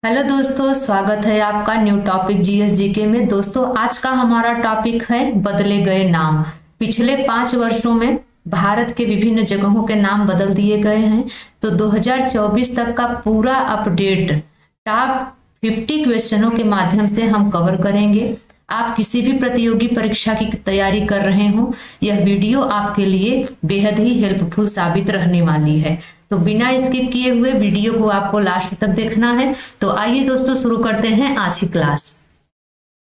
Hello दोस्तों, स्वागत है आपका न्यू टॉपिक जीएसजीके में। दोस्तों, आज का हमारा टॉपिक है बदले गए नाम। पिछले 5 वर्षों में भारत के विभिन्न जगहों के नाम बदल दिए गए हैं। तो 2024 तक का पूरा अपडेट टॉप 50 क्वेश्चनों के माध्यम से हम कवर करेंगे। आप किसी भी प्रतियोगी परीक्षा की तैयारी कर रहे हो, यह वीडियो आपके लिए बेहद ही हेल्पफुल साबित रहने वाली है। तो बिना स्किप किए हुए वीडियो को आपको लास्ट तक देखना है। तो आइए दोस्तों, शुरू करते हैं आज की क्लास।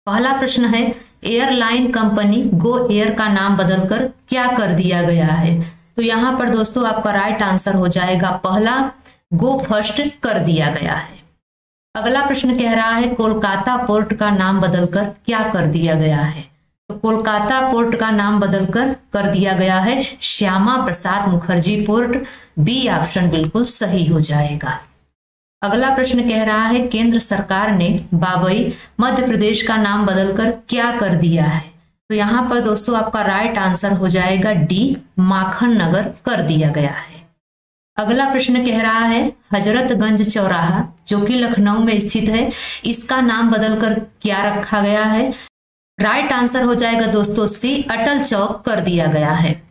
पहला प्रश्न है, एयरलाइन कंपनी गो एयर का नाम बदलकर क्या कर दिया गया है? तो यहाँ पर दोस्तों आपका राइट आंसर हो जाएगा पहला, गो फर्स्ट कर दिया गया है। अगला प्रश्न कह रहा है, कोलकाता पोर्ट का नाम बदलकर क्या कर दिया गया है? तो कोलकाता पोर्ट का नाम बदलकर कर दिया गया है Shyama Prasad Mukherjee port. B option बिल्कुल सही हो जाएगा। अगला प्रश्न कह रहा है, केंद्र सरकार ने बाबई मध्य प्रदेश का नाम बदलकर क्या कर दिया है? तो यहाँ पर दोस्तों आपका राइट आंसर हो जाएगा डी, माखन नगर कर दिया गया है। अगला प्रश्न कह रहा है, हजरतगंज चौराहा जो कि लखनऊ में स्थित है, इसका नाम बदलकर क्या रखा गया है? राइट आंसर हो जाएगा दोस्तों सी, अटल चौक कर दिया गया है।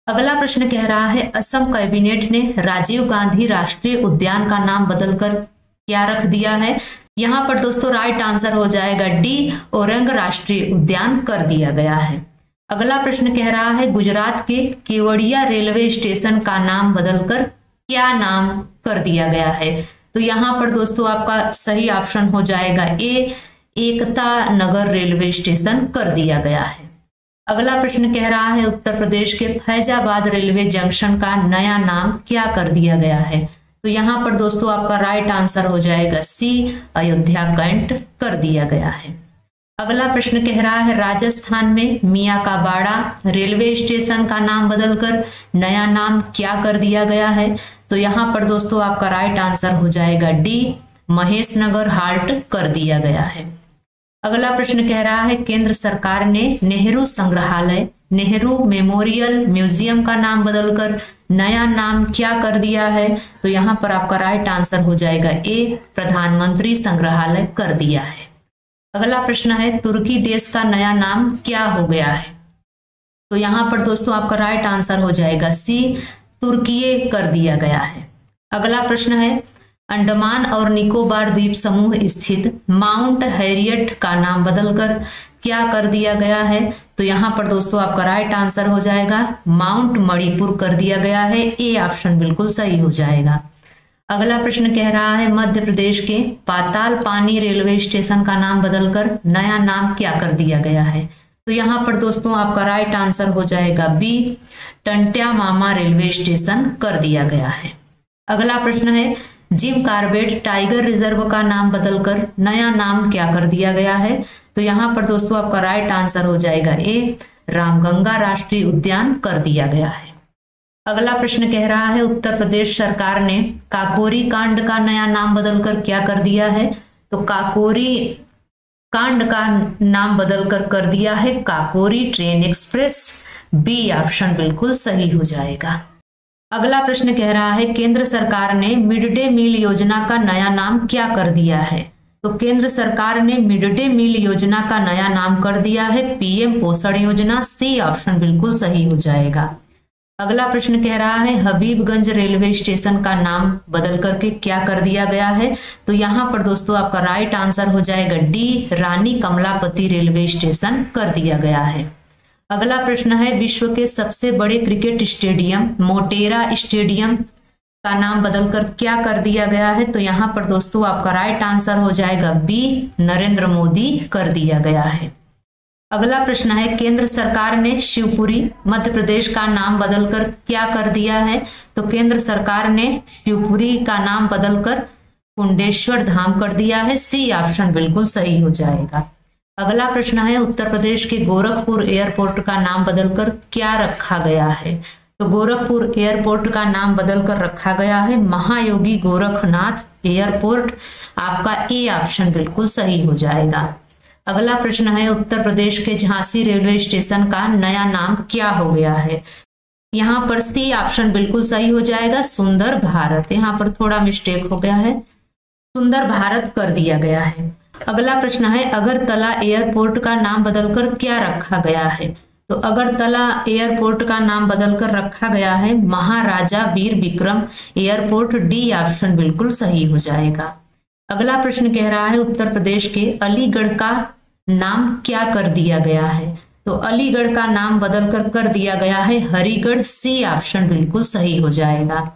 अगला प्रश्न कह रहा है, असम कैबिनेट ने राजीव गांधी राष्ट्रीय उद्यान का नाम बदलकर क्या रख दिया है? यहाँ पर दोस्तों राइट आंसर हो जाएगा डी, औरंग राष्ट्रीय उद्यान कर दिया गया है। अगला प्रश्न कह रहा है, गुजरात के केवड़िया रेलवे स्टेशन का नाम बदलकर क्या नाम कर दिया गया है? तो यहाँ पर दोस्तों आपका सही ऑप्शन हो जाएगा ए, एकता नगर रेलवे स्टेशन कर दिया गया है। अगला प्रश्न कह रहा है, उत्तर प्रदेश के फैजाबाद रेलवे जंक्शन का नया नाम क्या कर दिया गया है? तो यहाँ पर दोस्तों आपका राइट आंसर हो जाएगा सी, अयोध्या कैंट कर दिया गया है। अगला प्रश्न कह रहा है, राजस्थान में मियां का बाड़ा रेलवे स्टेशन का नाम बदलकर नया नाम क्या कर दिया गया है? तो यहाँ पर दोस्तों आपका राइट आंसर हो जाएगा डी, महेश नगर हाल्ट कर दिया गया है। अगला प्रश्न कह रहा है, केंद्र सरकार ने नेहरू संग्रहालय नेहरू मेमोरियल म्यूजियम का नाम बदलकर नया नाम क्या कर दिया है? तो यहाँ पर आपका राइट आंसर हो जाएगा ए, प्रधानमंत्री संग्रहालय कर दिया है। अगला प्रश्न है, तुर्की देश का नया नाम क्या हो गया है? तो यहाँ पर दोस्तों आपका राइट आंसर हो जाएगा सी, तुर्कीये कर दिया गया है। अगला प्रश्न है, अंडमान और निकोबार द्वीप समूह स्थित माउंट हैरियट का नाम बदलकर क्या कर दिया गया है? तो यहाँ पर दोस्तों आपका राइट आंसर हो जाएगा माउंट मणिपुर कर दिया गया है। ए ऑप्शन बिल्कुल सही हो जाएगा। अगला प्रश्न कह रहा है, मध्य प्रदेश के पाताल पानी रेलवे स्टेशन का नाम बदलकर नया नाम क्या कर दिया गया है? तो यहाँ पर दोस्तों आपका राइट आंसर हो जाएगा बी, टंट्या मामा रेलवे स्टेशन कर दिया गया है। अगला प्रश्न है, जिम कार्बेट टाइगर रिजर्व का नाम बदलकर नया नाम क्या कर दिया गया है? तो यहाँ पर दोस्तों आपका राइट आंसर हो जाएगा ए, रामगंगा राष्ट्रीय उद्यान कर दिया गया है। अगला प्रश्न कह रहा है, उत्तर प्रदेश सरकार ने काकोरी कांड का नया नाम बदलकर क्या कर दिया है? तो काकोरी कांड का नाम बदलकर कर दिया है Kakori train express. B option बिल्कुल सही हो जाएगा। अगला प्रश्न कह रहा है, केंद्र सरकार ने मिड डे मील योजना का नया नाम क्या कर दिया है? तो केंद्र सरकार ने मिड डे मील योजना का नया नाम कर दिया है पीएम पोषण योजना। सी ऑप्शन बिल्कुल सही हो जाएगा। अगला प्रश्न कह रहा है, हबीबगंज रेलवे स्टेशन का नाम बदल करके क्या कर दिया गया है? तो यहाँ पर दोस्तों आपका राइट आंसर हो जाएगा डी, रानी कमलापति रेलवे स्टेशन कर दिया गया है। अगला प्रश्न है, विश्व के सबसे बड़े क्रिकेट स्टेडियम मोटेरा स्टेडियम का नाम बदलकर क्या कर दिया गया है? तो यहाँ पर दोस्तों आपका राइट आंसर हो जाएगा बी, नरेंद्र मोदी कर दिया गया है। अगला प्रश्न है, केंद्र सरकार ने शिवपुरी मध्य प्रदेश का नाम बदलकर क्या कर दिया है? तो केंद्र सरकार ने शिवपुरी का नाम बदलकर कुंडेश्वर धाम कर दिया है। सी ऑप्शन बिल्कुल सही हो जाएगा। अगला प्रश्न है, उत्तर प्रदेश के गोरखपुर एयरपोर्ट का नाम बदलकर क्या रखा गया है? तो गोरखपुर एयरपोर्ट का नाम बदलकर रखा गया है महायोगी गोरखनाथ एयरपोर्ट। आपका ए ऑप्शन बिल्कुल सही हो जाएगा। अगला प्रश्न है, उत्तर प्रदेश के झांसी रेलवे स्टेशन का नया नाम क्या हो गया है? यहाँ पर सी ऑप्शन बिल्कुल सही हो जाएगा, सुंदर भारत। यहाँ पर थोड़ा मिस्टेक हो गया है। सुंदर भारत कर दिया गया है। अगला प्रश्न है अगरतला एयरपोर्ट का नाम बदलकर क्या रखा गया है? तो अगरतला एयरपोर्ट का नाम बदलकर रखा गया है Maharaja Bir Vikram airport. D option बिल्कुल सही हो जाएगा। अगला प्रश्न कह रहा है उत्तर प्रदेश के अलीगढ़ का नाम क्या कर दिया गया है? तो अलीगढ़ का नाम बदलकर कर दिया गया है हरिगढ़। सी ऑप्शन बिल्कुल सही हो जाएगा।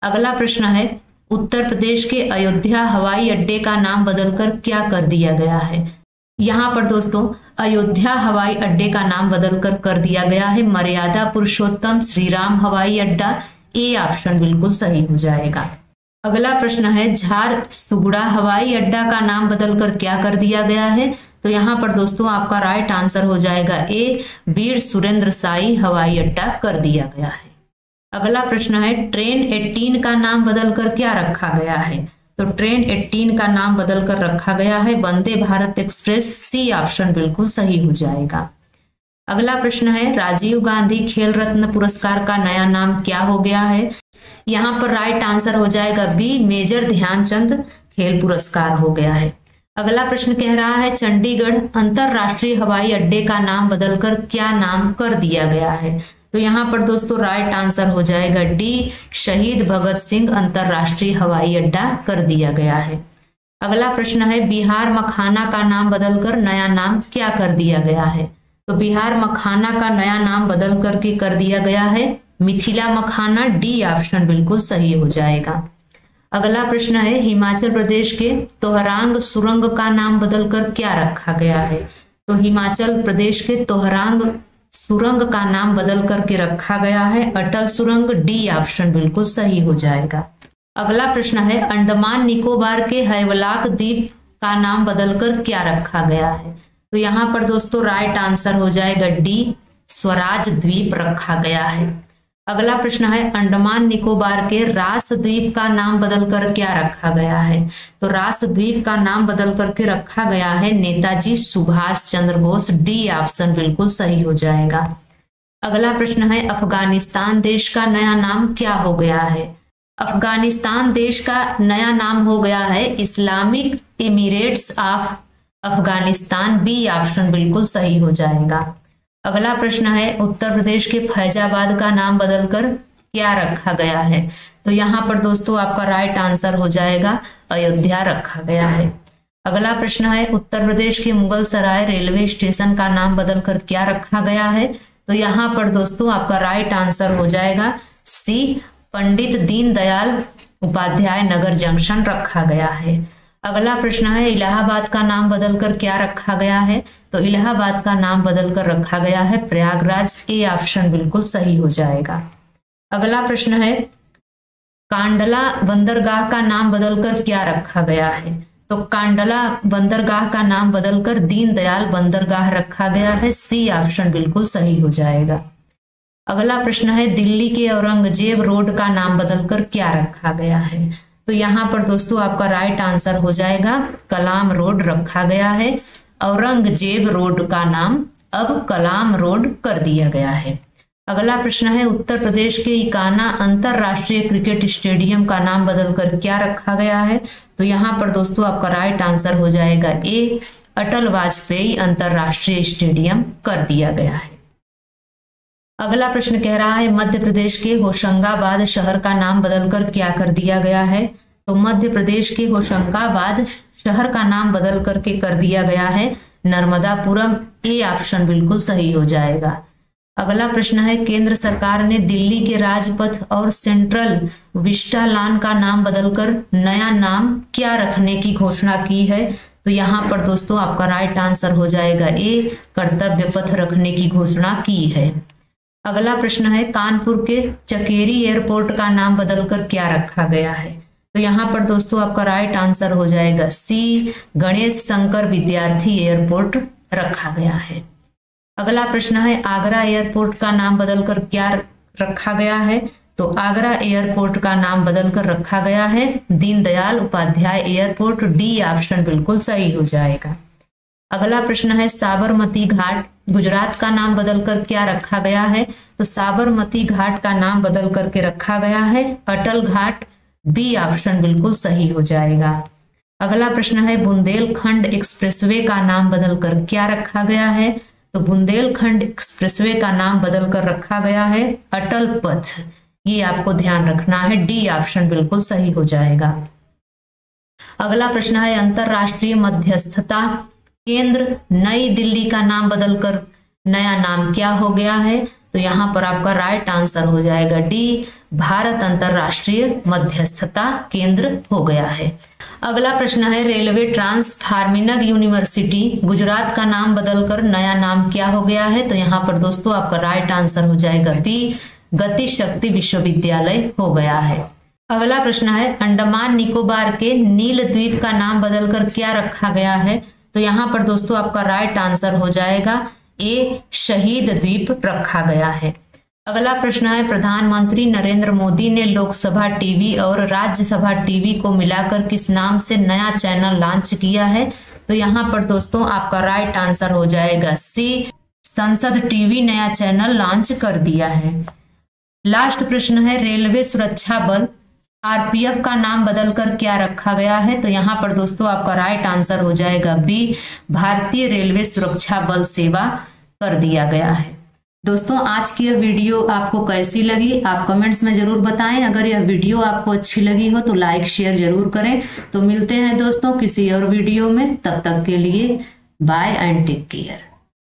अगला प्रश्न है उत्तर प्रदेश के अयोध्या हवाई अड्डे का नाम बदलकर क्या कर दिया गया है? यहाँ पर दोस्तों अयोध्या हवाई अड्डे का नाम बदलकर कर दिया गया है मर्यादा पुरुषोत्तम श्री राम हवाई अड्डा। ए ऑप्शन बिल्कुल सही हो जाएगा। अगला प्रश्न है झारसुगुड़ा हवाई अड्डा का नाम बदलकर क्या कर दिया गया है? तो यहाँ पर दोस्तों आपका राइट आंसर हो जाएगा ए वीर सुरेंद्र साई हवाई अड्डा कर दिया गया है। अगला प्रश्न है ट्रेन 18 का नाम बदलकर क्या रखा गया है? तो ट्रेन 18 का नाम बदलकर रखा गया है Vande Bharat express. C option बिल्कुल सही हो जाएगा। अगला प्रश्न है राजीव गांधी खेल रत्न पुरस्कार का नया नाम क्या हो गया है? यहाँ पर राइट आंसर हो जाएगा बी मेजर ध्यानचंद खेल पुरस्कार हो गया है। अगला प्रश्न कह रहा है चंडीगढ़ अंतरराष्ट्रीय हवाई अड्डे का नाम बदलकर क्या नाम कर दिया गया है? तो यहाँ पर दोस्तों राइट आंसर हो जाएगा डी शहीद भगत सिंह अंतरराष्ट्रीय हवाई अड्डा कर दिया गया है। अगला प्रश्न है बिहार मखाना का नाम बदलकर नया नाम क्या कर दिया गया है? तो बिहार मखाना का नया नाम बदल करके कर दिया गया है मिथिला मखाना। डी ऑप्शन बिल्कुल सही हो जाएगा। अगला प्रश्न है हिमाचल प्रदेश के तोहरांग सुरंग का नाम बदलकर क्या रखा गया है? तो हिमाचल प्रदेश के तोहरांग सुरंग का नाम बदल करके रखा गया है अटल सुरंग। डी ऑप्शन बिल्कुल सही हो जाएगा। अगला प्रश्न है अंडमान निकोबार के हैवलाक द्वीप का नाम बदलकर क्या रखा गया है? तो यहाँ पर दोस्तों राइट आंसर हो जाएगा डी स्वराज द्वीप रखा गया है। अगला प्रश्न है अंडमान निकोबार के रास द्वीप का नाम बदलकर क्या रखा गया है? तो रास द्वीप का नाम बदल करके रखा गया है नेताजी सुभाष चंद्र बोस। डी ऑप्शन बिल्कुल सही हो जाएगा। अगला प्रश्न है अफगानिस्तान देश का नया नाम क्या हो गया है? अफगानिस्तान देश का नया नाम हो गया है Islamic Emirates of Afghanistan. B option बिल्कुल सही हो जाएगा। अगला प्रश्न है उत्तर प्रदेश के फैजाबाद का नाम बदलकर क्या रखा गया है? तो यहाँ पर दोस्तों आपका राइट आंसर हो जाएगा अयोध्या रखा गया है। अगला प्रश्न है उत्तर प्रदेश के मुगल सराय रेलवे स्टेशन का नाम बदलकर क्या रखा गया है? तो यहाँ पर दोस्तों आपका राइट आंसर हो जाएगा सी पंडित दीनदयाल उपाध्याय नगर जंक्शन रखा गया है। अगला प्रश्न है इलाहाबाद का नाम बदलकर क्या रखा गया है? तो इलाहाबाद का नाम बदलकर रखा गया है प्रयागराज। ए ऑप्शन बिल्कुल सही हो जाएगा। अगला प्रश्न है कांडला बंदरगाह का नाम बदलकर क्या रखा गया है? तो कांडला बंदरगाह का नाम बदलकर दीनदयाल बंदरगाह रखा गया है। सी ऑप्शन बिल्कुल सही हो जाएगा। अगला प्रश्न है दिल्ली के औरंगजेब रोड का नाम बदलकर क्या रखा गया है? तो यहाँ पर दोस्तों आपका राइट आंसर हो जाएगा कलाम रोड रखा गया है। औरंगजेब रोड का नाम अब कलाम रोड कर दिया गया है। अगला प्रश्न है उत्तर प्रदेश के इकाना अंतरराष्ट्रीय क्रिकेट स्टेडियम का नाम बदलकर क्या रखा गया है? तो यहाँ पर दोस्तों आपका राइट आंसर हो जाएगा ए अटल वाजपेयी अंतरराष्ट्रीय स्टेडियम कर दिया गया है। अगला प्रश्न कह रहा है मध्य प्रदेश के होशंगाबाद शहर का नाम बदलकर क्या कर दिया गया है? तो मध्य प्रदेश के होशंगाबाद शहर का नाम बदल करके कर दिया गया है नर्मदापुरम। ए ऑप्शन बिल्कुल सही हो जाएगा। अगला प्रश्न है केंद्र सरकार ने दिल्ली के राजपथ और सेंट्रल विस्टा लॉन का नाम बदलकर नया नाम क्या रखने की घोषणा की है? तो यहाँ पर दोस्तों आपका राइट आंसर हो जाएगा ए कर्तव्य पथ रखने की घोषणा की है। अगला प्रश्न है कानपुर के चकेरी एयरपोर्ट का नाम बदलकर क्या रखा गया है? तो यहाँ पर दोस्तों आपका राइट आंसर हो जाएगा सी गणेश शंकर विद्यार्थी एयरपोर्ट रखा गया है। अगला प्रश्न है आगरा एयरपोर्ट का नाम बदलकर क्या रखा गया है? तो आगरा एयरपोर्ट का नाम बदलकर रखा गया है Deendayal Upadhyay airport. D option बिल्कुल सही हो जाएगा। अगला प्रश्न है साबरमती घाट गुजरात का नाम बदलकर क्या रखा गया है? तो साबरमती घाट का नाम बदल करके रखा गया है अटल घाट। बी ऑप्शन बिल्कुल सही हो जाएगा। अगला प्रश्न है बुंदेलखंड एक्सप्रेसवे का नाम बदलकर क्या रखा गया है? तो बुंदेलखंड एक्सप्रेसवे का नाम बदलकर रखा गया है अटल पथ। ये आपको ध्यान रखना है, डी ऑप्शन बिल्कुल सही हो जाएगा। अगला प्रश्न है अंतरराष्ट्रीय मध्यस्थता केंद्र नई दिल्ली का नाम बदलकर नया नाम क्या हो गया है? तो यहाँ पर आपका राइट आंसर हो जाएगा डी, भारत अंतरराष्ट्रीय मध्यस्थता केंद्र हो गया है। अगला प्रश्न है रेलवे ट्रांसफार्मिंग यूनिवर्सिटी गुजरात का नाम बदलकर नया नाम क्या हो गया है? तो यहाँ पर दोस्तों आपका राइट आंसर हो जाएगा बी, गति शक्ति विश्वविद्यालय हो गया है। अगला प्रश्न है अंडमान निकोबार के नील द्वीप का नाम बदलकर क्या रखा गया है? तो यहाँ पर दोस्तों आपका राइट आंसर हो जाएगा ए, शहीद द्वीप रखा गया है। अगला प्रश्न है प्रधानमंत्री नरेंद्र मोदी ने लोकसभा टीवी और राज्यसभा टीवी को मिलाकर किस नाम से नया चैनल लॉन्च किया है? तो यहाँ पर दोस्तों आपका राइट आंसर हो जाएगा सी, संसद टीवी नया चैनल लॉन्च कर दिया है। लास्ट प्रश्न है रेलवे सुरक्षा बल आरपीएफ का नाम बदलकर क्या रखा गया है? तो यहाँ पर दोस्तों आपका राइट आंसर हो जाएगा बी, भारतीय रेलवे सुरक्षा बल सेवा कर दिया गया है। दोस्तों आज की यह वीडियो आपको कैसी लगी आप कमेंट्स में जरूर बताएं। अगर यह वीडियो आपको अच्छी लगी हो तो लाइक शेयर जरूर करें। तो मिलते हैं दोस्तों किसी और वीडियो में, तब तक के लिए बाय एंड टेक केयर।